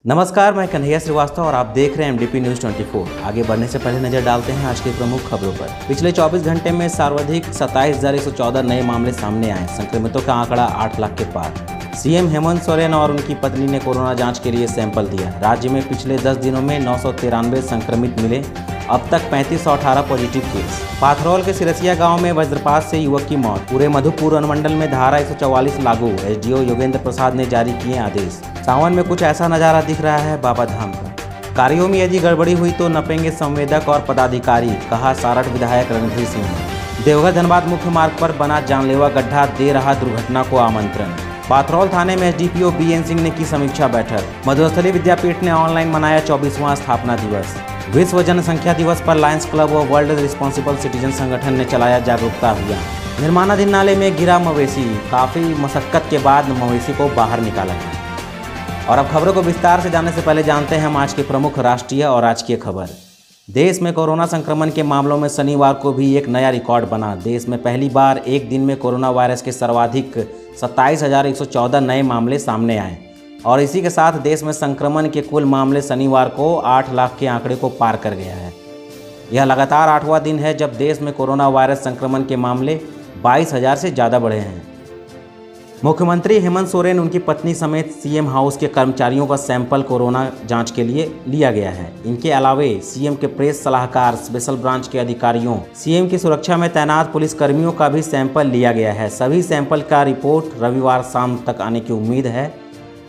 नमस्कार, मैं कन्हैया श्रीवास्तव और आप देख रहे हैं MDP न्यूज़ 24। आगे बढ़ने से पहले नजर डालते हैं आज की प्रमुख खबरों पर। पिछले 24 घंटे में सर्वाधिक 27,114 नए मामले सामने आए। संक्रमितों का आंकड़ा 8 लाख के पार। सीएम हेमंत सोरेन और उनकी पत्नी ने कोरोना जांच के लिए सैंपल दिया। राज्य में पिछले 10 दिनों में 993 संक्रमित मिले। अब तक 3518 पॉजिटिव केस। पाथरौल के सिरसिया गांव में वज्रपात से युवक की मौत। पूरे मधुपुर अनुमंडल में धारा 144 लागू। SDO योगेंद्र प्रसाद ने जारी किए आदेश। सावन में कुछ ऐसा नजारा दिख रहा है बाबा धाम का। कार्यों में यदि गड़बड़ी हुई तो नपेंगे संवेदक और पदाधिकारी, कहा सारठ विधायक रणधीर सिंह ने। देवघर धनबाद मुख्य मार्ग पर बना जानलेवा गड्ढा दे रहा दुर्घटना को आमंत्रण। पाथरौल थाने में SDPO BN सिंह ने की समीक्षा बैठक। मधुस्थली विद्यापीठ ने ऑनलाइन मनाया 24वां स्थापना दिवस। विश्व जनसंख्या दिवस पर लायंस क्लब और वर्ल्ड रिस्पॉन्सिबल सिटीजन संगठन ने चलाया जागरूकता अभियान। निर्माणाधीन नाले में गिरा मवेशी, काफी मशक्कत के बाद मवेशी को बाहर निकाला गया। और अब खबरों को विस्तार से जानने से पहले जानते हैं हम आज के प्रमुख राष्ट्रीय और राजकीय खबर। देश में कोरोना संक्रमण के मामलों में शनिवार को भी एक नया रिकॉर्ड बना। देश में पहली बार एक दिन में कोरोना वायरस के सर्वाधिक 27,114 नए मामले सामने आए और इसी के साथ देश में संक्रमण के कुल मामले शनिवार को 8 लाख के आंकड़े को पार कर गया है। यह लगातार 8वां दिन है जब देश में कोरोना वायरस संक्रमण के मामले 22,000 से ज़्यादा बढ़े हैं। मुख्यमंत्री हेमंत सोरेन, उनकी पत्नी समेत सीएम हाउस के कर्मचारियों का सैंपल कोरोना जांच के लिए लिया गया है। इनके अलावे सीएम के प्रेस सलाहकार, स्पेशल ब्रांच के अधिकारियों, सीएम की सुरक्षा में तैनात पुलिसकर्मियों का भी सैंपल लिया गया है। सभी सैंपल का रिपोर्ट रविवार शाम तक आने की उम्मीद है।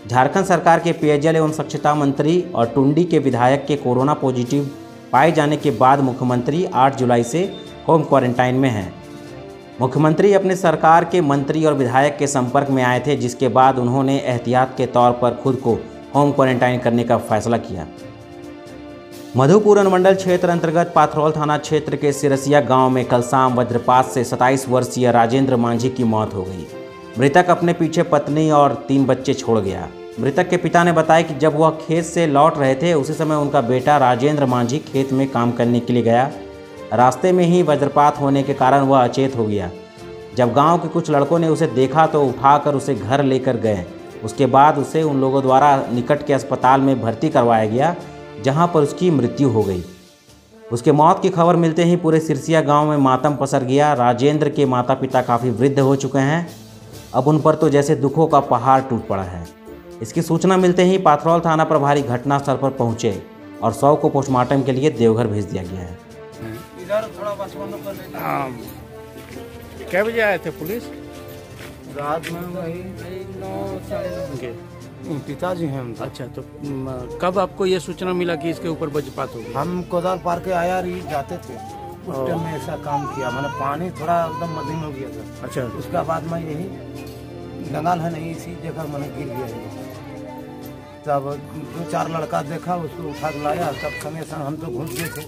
झारखंड सरकार के पेयजल एवं स्वच्छता मंत्री और टुंडी के विधायक के कोरोना पॉजिटिव पाए जाने के बाद मुख्यमंत्री 8 जुलाई से होम क्वारंटाइन में हैं। मुख्यमंत्री अपने सरकार के मंत्री और विधायक के संपर्क में आए थे, जिसके बाद उन्होंने एहतियात के तौर पर खुद को होम क्वारंटाइन करने का फैसला किया। मधुपुर अनुमंडल क्षेत्र अंतर्गत पाथरौल थाना क्षेत्र के सिरसिया गांव में कल शाम वज्रपात से 27 वर्षीय राजेंद्र मांझी की मौत हो गई। मृतक अपने पीछे पत्नी और 3 बच्चे छोड़ गया। मृतक के पिता ने बताया कि जब वह खेत से लौट रहे थे उसी समय उनका बेटा राजेंद्र मांझी खेत में काम करने के लिए गया। रास्ते में ही वज्रपात होने के कारण वह अचेत हो गया। जब गांव के कुछ लड़कों ने उसे देखा तो उठाकर उसे घर लेकर गए। उसके बाद उसे उन लोगों द्वारा निकट के अस्पताल में भर्ती करवाया गया, जहां पर उसकी मृत्यु हो गई। उसके मौत की खबर मिलते ही पूरे सिरसिया गांव में मातम पसर गया। राजेंद्र के माता पिता काफ़ी वृद्ध हो चुके हैं। अब उन पर तो जैसे दुखों का पहाड़ टूट पड़ा है। इसकी सूचना मिलते ही पाथरौल थाना प्रभारी घटनास्थल पर पहुंचे और शव को पोस्टमार्टम के लिए देवघर भेज दिया गया है। क्या बजे आए थे पुलिस? रात में वही 9 पिताजी हैं हम। अच्छा, तो कब आपको ये सूचना मिला कि इसके ऊपर वज्रपात हो गया? हम कोदाल पार के आया रही जाते थे, उस टाइम में ऐसा काम किया। मैंने पानी थोड़ा एकदम मध्यम हो गया था। अच्छा, उसका बाद में यही जंगल है नहीं, इसी जगह मैंने गिर गया। तब 2-4 लड़का देखा, उसको उठा के लाया। तब समय हम तो घुस गए थे,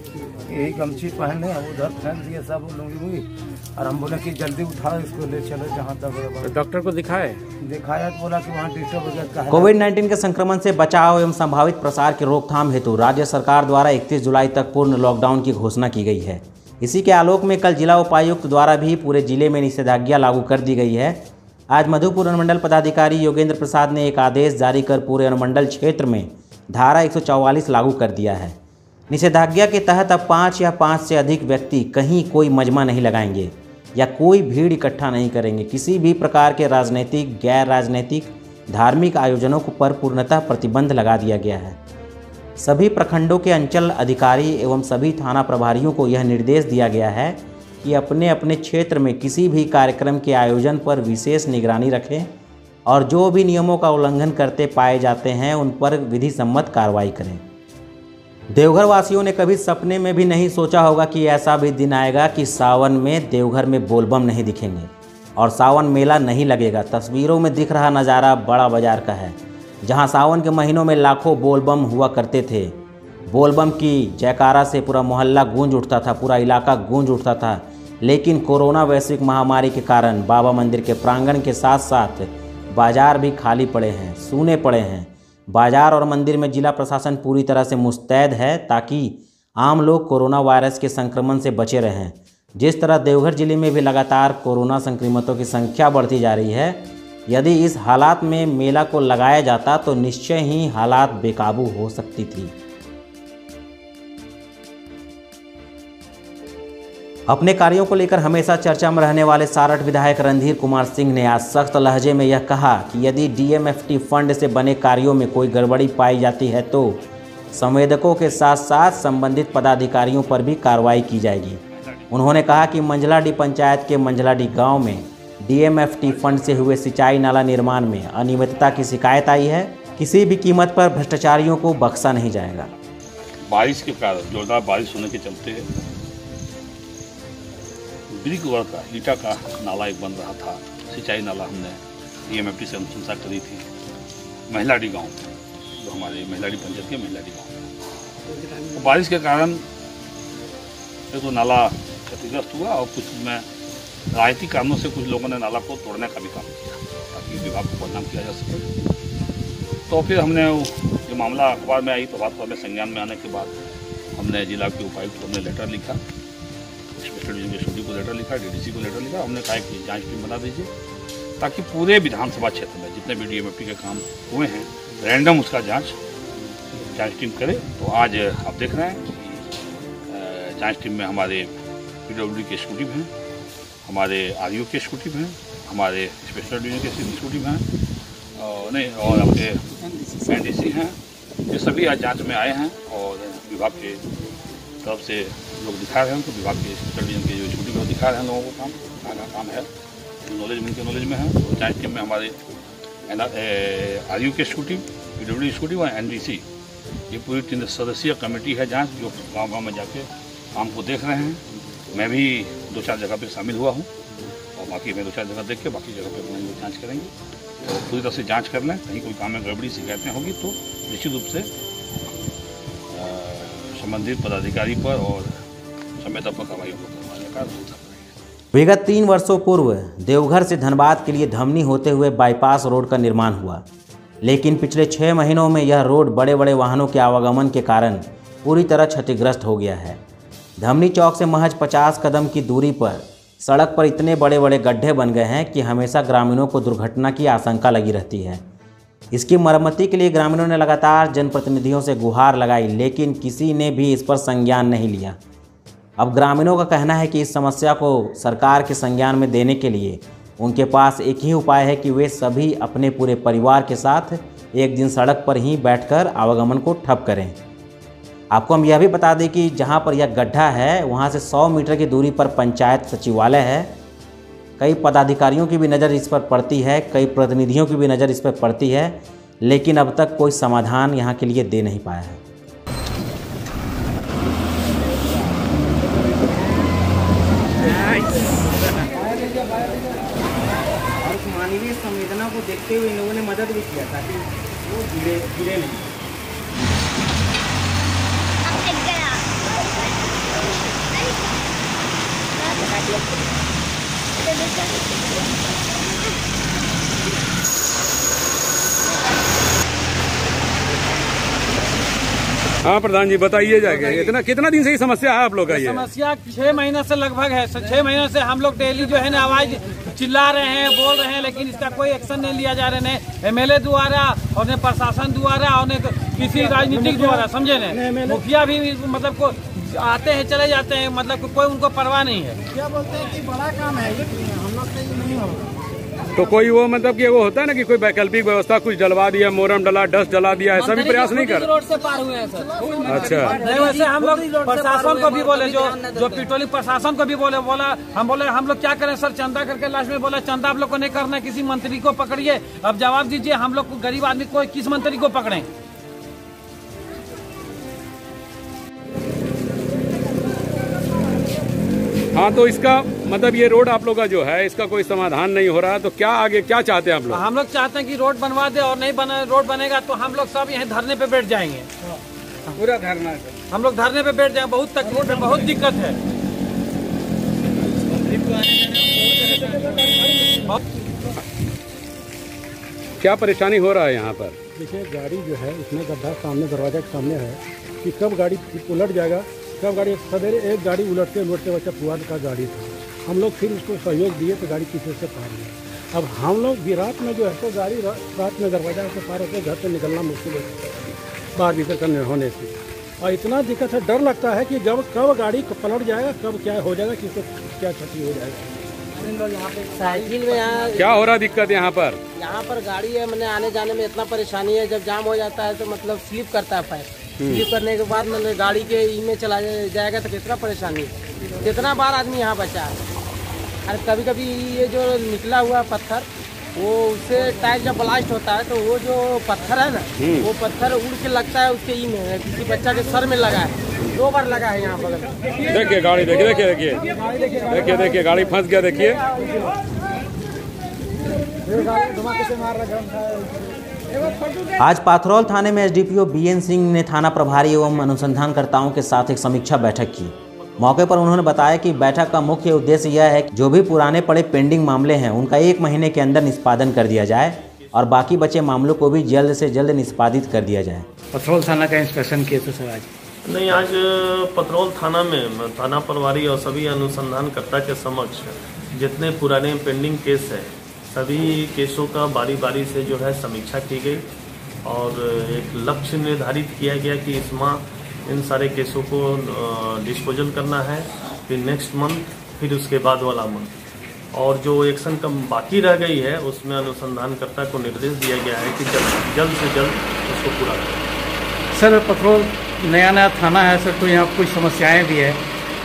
यही गमछी पहने उधर फेंक दिए सब लूंगी, और हम बोले कि जल्दी उठाओ इसको ले चलो जहाँ तक। तो डॉक्टर को दिखाया तो बोला कि वहाँ डिस्टर्ब हो गया। कोविड-19 के संक्रमण से बचाव एवं संभावित प्रसार की रोकथाम हेतु राज्य सरकार द्वारा 31 जुलाई तक पूर्ण लॉकडाउन की घोषणा की गई है। इसी के आलोक में कल जिला उपायुक्त द्वारा भी पूरे जिले में निषेधाज्ञा लागू कर दी गई है। आज मधुपुर अनुमंडल पदाधिकारी योगेंद्र प्रसाद ने एक आदेश जारी कर पूरे अनुमंडल क्षेत्र में धारा 144 लागू कर दिया है। निषेधाज्ञा के तहत अब 5 या 5 से अधिक व्यक्ति कहीं कोई मजमा नहीं लगाएंगे या कोई भीड़ इकट्ठा नहीं करेंगे। किसी भी प्रकार के राजनीतिक, गैर राजनीतिक, धार्मिक आयोजनों पर पूर्णतः प्रतिबंध लगा दिया गया है। सभी प्रखंडों के अंचल अधिकारी एवं सभी थाना प्रभारियों को यह निर्देश दिया गया है कि अपने अपने क्षेत्र में किसी भी कार्यक्रम के आयोजन पर विशेष निगरानी रखें और जो भी नियमों का उल्लंघन करते पाए जाते हैं उन पर विधि सम्मत कार्रवाई करें। देवघर वासियों ने कभी सपने में भी नहीं सोचा होगा कि ऐसा भी दिन आएगा कि सावन में देवघर में बोलबम नहीं दिखेंगे और सावन मेला नहीं लगेगा। तस्वीरों में दिख रहा नज़ारा बड़ा बाजार का है, जहां सावन के महीनों में लाखों बोलबम हुआ करते थे। बोलबम की जयकारा से पूरा मोहल्ला गूंज उठता था, पूरा इलाका गूंज उठता था। लेकिन कोरोना वैश्विक महामारी के कारण बाबा मंदिर के प्रांगण के साथ साथ बाजार भी खाली पड़े हैं, सूने पड़े हैं। बाजार और मंदिर में जिला प्रशासन पूरी तरह से मुस्तैद है ताकि आम लोग कोरोना वायरस के संक्रमण से बचे रहें। जिस तरह देवघर जिले में भी लगातार कोरोना संक्रमितों की संख्या बढ़ती जा रही है, यदि इस हालात में मेला को लगाया जाता तो निश्चय ही हालात बेकाबू हो सकती थी। अपने कार्यों को लेकर हमेशा चर्चा में रहने वाले सारठ विधायक रणधीर कुमार सिंह ने आज सख्त लहजे में यह कहा कि यदि डीएमएफटी फंड से बने कार्यों में कोई गड़बड़ी पाई जाती है तो संवेदकों के साथ साथ संबंधित पदाधिकारियों पर भी कार्रवाई की जाएगी। उन्होंने कहा कि मंझलाडीह पंचायत के मंझलाडीह गांव में डीएमएफटी फंड से हुए सिंचाई नाला निर्माण में अनियमितता की शिकायत आई है। किसी भी कीमत पर भ्रष्टाचारियों को बख्शा नहीं जाएगा। बारिश के कारण जोरदार बारिश होने के चलते ब्रिक वर्क का ईटा का नाला एक बन रहा था। सिंचाई नाला हमने डीएमएफटी से अनुशंसा करी थी मंझलाडीह गाँव में, जो हमारे मंझलाडीह पंचायत के मंझलाडीह गाँव में। बारिश के कारण एक तो नाला क्षतिग्रस्त हुआ और कुछ में राजनीतिक कारणों से कुछ लोगों ने नाला को तोड़ने का भी काम किया ताकि विभाग को बदनाम किया जा सके। तो फिर हमने ये मामला अखबार में आई तो अखबार में संज्ञान में आने के बाद हमने जिला के उपायुक्त को हमने लेटर लिखा, स्पेशल डिवीजन के एसडी को लेटर लिखा, डीडीसी को लेटर लिखा। हमने कहा कि जांच टीम बना दीजिए ताकि पूरे विधानसभा क्षेत्र में जितने भी डीएमएफटी के काम हुए हैं रैंडम उसका जांच टीम करे। तो आज आप देख रहे हैं कि जांच टीम में हमारे पीडब्ल्यूडी के एग्जीक्यूटिव हैं, हमारे आरईओ के एग्जीक्यूटिव हैं, हमारे स्पेशल डिवीजन के एग्जीक्यूटिव हैं और आपके एनडीसी हैं। ये सभी आज जांच में आए हैं और विभाग के तरफ से लोग दिखा रहे हैं उनको, विभाग के स्पेशल डिवीजन के जो एग्जीक्यूटिव है दिखा रहे हैं लोगों को काम, कहाँ काम है, नॉलेज उनके नॉलेज में है। तो जांच टीम में हमारे आरईओ के एग्जीक्यूटिव, पीडब्ल्यूडी एग्जीक्यूटिव और एनडीसी, ये पूरी 3 सदस्यीय कमेटी है जांच, जो गांव-गांव में जाके काम को देख रहे हैं। मैं भी 2-4 जगह पे शामिल हुआ हूँ और बाकी मैं 2-4 जगह देख के बाकी जगह पे अपना जांच करेंगे। तो पूरी तरह से जांच कर लें, कहीं कोई काम में गड़बड़ी शिकायतें होगी तो निश्चित रूप से संबंधित पदाधिकारी पर और संवेदक पर कार्रवाई करवाने का व्यवस्था करेंगे। विगत 3 वर्षों पूर्व देवघर से धनबाद के लिए धमनी होते हुए बाईपास रोड का निर्माण हुआ, लेकिन पिछले 6 महीनों में यह रोड बड़े बड़े वाहनों के आवागमन के कारण पूरी तरह क्षतिग्रस्त हो गया है। धमनी चौक से महज 50 कदम की दूरी पर सड़क पर इतने बड़े बड़े गड्ढे बन गए हैं कि हमेशा ग्रामीणों को दुर्घटना की आशंका लगी रहती है। इसकी मरम्मति के लिए ग्रामीणों ने लगातार जनप्रतिनिधियों से गुहार लगाई, लेकिन किसी ने भी इस पर संज्ञान नहीं लिया। अब ग्रामीणों का कहना है कि इस समस्या को सरकार के संज्ञान में देने के लिए उनके पास एक ही उपाय है कि वे सभी अपने पूरे परिवार के साथ एक दिन सड़क पर ही बैठकर आवागमन को ठप करें। आपको हम यह भी बता दें कि जहां पर यह गड्ढा है वहां से 100 मीटर की दूरी पर पंचायत सचिवालय है। कई पदाधिकारियों की भी नज़र इस पर पड़ती है, कई प्रतिनिधियों की भी नज़र इस पर पड़ती है, लेकिन अब तक कोई समाधान यहां के लिए दे नहीं पाया है। मानवीय संवेदना को देखते हुए इन लोगों ने मदद भी किया ताकि वो गिरे नहीं। हाँ प्रधान जी बताइए जाके, इतना कितना दिन से ये समस्या है आप लोग का? ये समस्या 6 महीने से लगभग है। 6 महीने से हम लोग डेली जो है ना आवाज चिल्ला रहे हैं, बोल रहे हैं, लेकिन इसका कोई एक्शन नहीं लिया जा रहा है। एमएलए द्वारा और न प्रशासन द्वारा और न किसी राजनीतिक द्वारा, समझे न, मुखिया भी मतलब को आते हैं चले जाते हैं, मतलब कोई उनको परवाह नहीं है। क्या बोलते हैं कि बड़ा काम है हम लोग से नहीं होगा। तो कोई वो मतलब कि वो होता है ना कि कोई वैकल्पिक व्यवस्था कुछ जलवा दिया, मोरम डला, डस्ट जला दिया, ऐसा भी प्रयास नहीं कर? रोड से पार हुए हैं सर। अच्छा, नहीं वैसे हम लोग प्रशासन को भी बोले, जो पेट्रोलिंग प्रशासन को भी बोला हम लोग क्या करें सर, चंदा करके लास्ट में बोला चंदा आप लोग को नहीं करना है, किसी मंत्री को पकड़िए। अब जवाब दीजिए, हम लोग को गरीब आदमी को किस मंत्री को पकड़े? हाँ तो इसका मतलब ये रोड आप लोग का जो है इसका कोई समाधान नहीं हो रहा है, तो क्या आगे क्या चाहते हैं आप लोग? हम लोग चाहते हैं कि रोड बनवा दे, और नहीं रोड बनेगा तो हम लोग सब यहाँ धरने पे बैठ जाएंगे। पूरा धरना हम लोग धरने पे बैठ जाएंगे। बहुत तकलीफ है, बहुत दिक्कत है। क्या परेशानी हो रहा है यहाँ पर? देखिए गाड़ी जो है इसमें गड्ढा सामने दरवाजा के सामने है कि कब गाड़ी उलट जाएगा, कब गाड़ी सवेरे एक गाड़ी उलटते बच्चा पुआल का गाड़ी था। हम लोग फिर उसको सहयोग दिए तो गाड़ी पीछे से पार गया। अब हम लोग भी रात में जो है तो गाड़ी रात में दरवाजा से पार होकर घर से निकलना मुश्किल हो जाता है बाहर भीतर करने होने से। और इतना दिक्कत है, डर लगता है कि जब कब गाड़ी पलट जाएगा, कब क्या हो जाएगा, किसको क्या क्षति हो जाएगा। यहाँ पे साइकिल में यहाँ क्या हो रहा दिक्कत यहाँ पर गाड़ी है, मैंने आने जाने में इतना परेशानी है। जब जाम हो जाता है तो मतलब स्लिप करता है पैर, स्लिप करने के बाद मतलब गाड़ी के ई में चला जाएगा तो कितना परेशानी है। कितना बार आदमी यहाँ बचा है। और कभी कभी ये जो निकला हुआ पत्थर, वो उससे टायर जब ब्लास्ट होता है तो वो जो पत्थर है ना, वो पत्थर उड़ के लगता है उसके ई में, किसी बच्चा के सर में लगा है, 2 बार लगा है यहाँ बगल में। देखिए गाड़ी, देखिए गाड़ी फंस गया। देखिए आज पाथरौल थाने में एसडीपीओ बीएन सिंह ने थाना प्रभारी एवं अनुसंधानकर्ताओं के साथ एक समीक्षा बैठक की। मौके पर उन्होंने बताया कि बैठक का मुख्य उद्देश्य यह है कि जो भी पुराने पड़े पेंडिंग मामले हैं उनका 1 महीने के अंदर निष्पादन कर दिया जाए और बाकी बचे मामलों को भी जल्द से जल्द निष्पादित कर दिया जाए। पाथरौल थाना का इंस्पेक्शन किए थे सर आज? नहीं, आज पाथरौल थाना में थाना प्रभारी और सभी अनुसंधानकर्ता के समक्ष जितने पुराने पेंडिंग केस है सभी केसों का बारी बारी से जो है समीक्षा की गई और एक लक्ष्य निर्धारित किया गया कि इस माह इन सारे केसों को डिस्पोजल करना है, फिर नेक्स्ट मंथ, फिर उसके बाद वाला मंथ। और जो एक्शन कम बाकी रह गई है उसमें अनुसंधानकर्ता को निर्देश दिया गया है कि जल्द से जल्द उसको पूरा करें। सर पाथरौल नया थाना है सर, तो यहाँ कुछ समस्याएं भी है,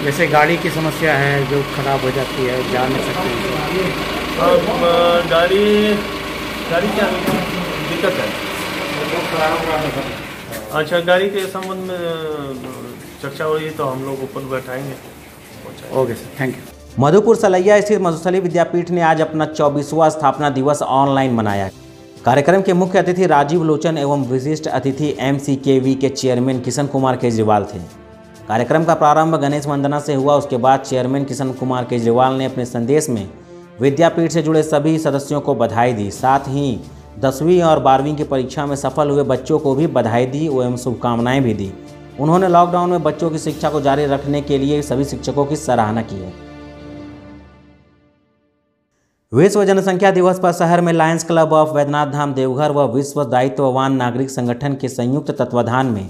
जैसे गाड़ी की समस्या है जो खराब हो जाती है, जा नहीं सकते। अब गाड़ी क्या दिक्कत है? अच्छा, गाड़ी के संबंध में चर्चा हो रही है तो हम लोग ऊपर बैठाएंगे। Okay sir, thank you. Madhupur Salaiya स्थित मधुस्थली विद्यापीठ ने आज अपना 24वां स्थापना दिवस ऑनलाइन मनाया। कार्यक्रम के मुख्य अतिथि राजीव लोचन एवं विशिष्ट अतिथि MCKV के चेयरमैन किशन कुमार केजरीवाल थे। कार्यक्रम का प्रारंभ गणेश वंदना से हुआ। उसके बाद चेयरमैन किशन कुमार केजरीवाल ने अपने संदेश में विद्यापीठ से जुड़े सभी सदस्यों को बधाई दी, साथ ही 10वीं और 12वीं की परीक्षा में सफल हुए बच्चों को भी बधाई दी एवं शुभकामनाएं भी दी। उन्होंने लॉकडाउन में बच्चों की शिक्षा को जारी रखने के लिए सभी शिक्षकों की सराहना की है। विश्व जनसंख्या दिवस पर शहर में लायंस क्लब ऑफ वैद्यनाथ धाम देवघर व विश्व दायित्ववान नागरिक संगठन के संयुक्त तत्वाधान में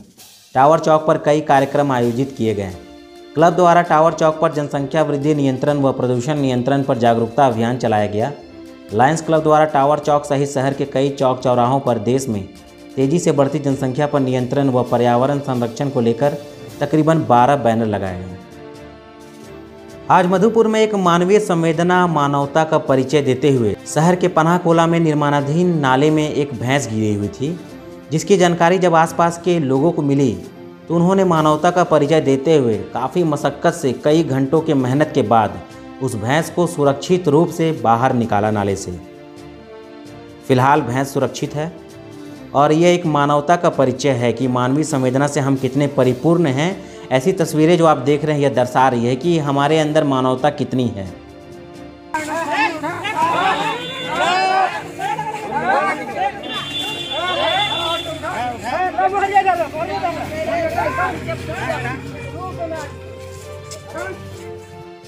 टावर चौक पर कई कार्यक्रम आयोजित किए गए। क्लब द्वारा टावर चौक पर जनसंख्या वृद्धि नियंत्रण व प्रदूषण नियंत्रण पर जागरूकता अभियान चलाया गया। लायंस क्लब द्वारा टावर चौक सहित शहर के कई चौक चौराहों पर देश में तेजी से बढ़ती जनसंख्या पर नियंत्रण व पर्यावरण संरक्षण को लेकर तकरीबन 12 बैनर लगाए गए। आज मधुपुर में एक मानवीय संवेदना मानवता का परिचय देते हुए शहर के पनाहकोला में निर्माणाधीन नाले में एक भैंस गिरी हुई थी, जिसकी जानकारी जब आसपास के लोगों को मिली तो उन्होंने मानवता का परिचय देते हुए काफ़ी मशक्क़त से कई घंटों के मेहनत के बाद उस भैंस को सुरक्षित रूप से बाहर निकाला नाले से। फिलहाल भैंस सुरक्षित है और यह एक मानवता का परिचय है कि मानवीय संवेदना से हम कितने परिपूर्ण हैं। ऐसी तस्वीरें जो आप देख रहे हैं यह दर्शा रही है कि हमारे अंदर मानवता कितनी है।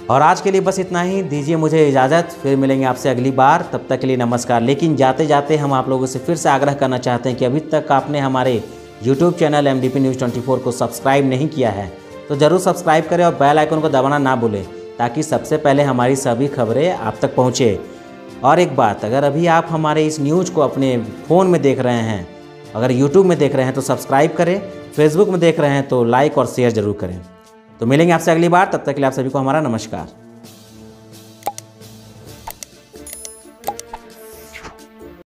और आज के लिए बस इतना ही, दीजिए मुझे इजाज़त, फिर मिलेंगे आपसे अगली बार। तब तक के लिए नमस्कार। लेकिन जाते जाते हम आप लोगों से फिर से आग्रह करना चाहते हैं कि अभी तक आपने हमारे YouTube चैनल MDP News 24 को सब्सक्राइब नहीं किया है तो ज़रूर सब्सक्राइब करें और बेल आइकन को दबाना ना भूलें, ताकि सबसे पहले हमारी सभी खबरें आप तक पहुँचे। और एक बात, अगर अभी आप हमारे इस न्यूज़ को अपने फ़ोन में देख रहे हैं, अगर YouTube में देख रहे हैं तो सब्सक्राइब करें, फेसबुक में देख रहे हैं तो लाइक और शेयर ज़रूर करें। तो मिलेंगे आपसे अगली बार, तब तक के लिए आप सभी को हमारा नमस्कार।